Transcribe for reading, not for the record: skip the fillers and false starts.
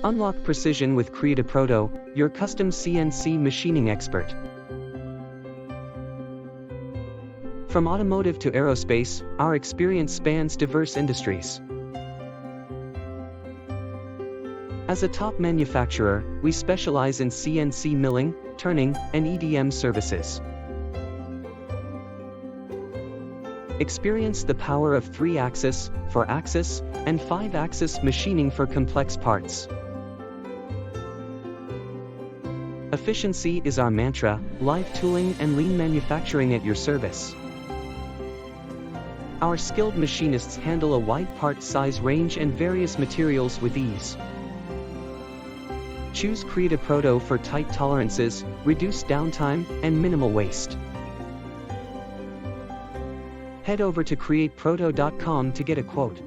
Unlock precision with Createproto, your custom CNC machining expert. From automotive to aerospace, our experience spans diverse industries. As a top manufacturer, we specialize in CNC milling, turning, and EDM services. Experience the power of 3-axis, 4-axis, and 5-axis machining for complex parts. Efficiency is our mantra, live tooling and lean manufacturing at your service. Our skilled machinists handle a wide part size range and various materials with ease. Choose Createproto for tight tolerances, reduced downtime, and minimal waste. Head over to createproto.com to get a quote.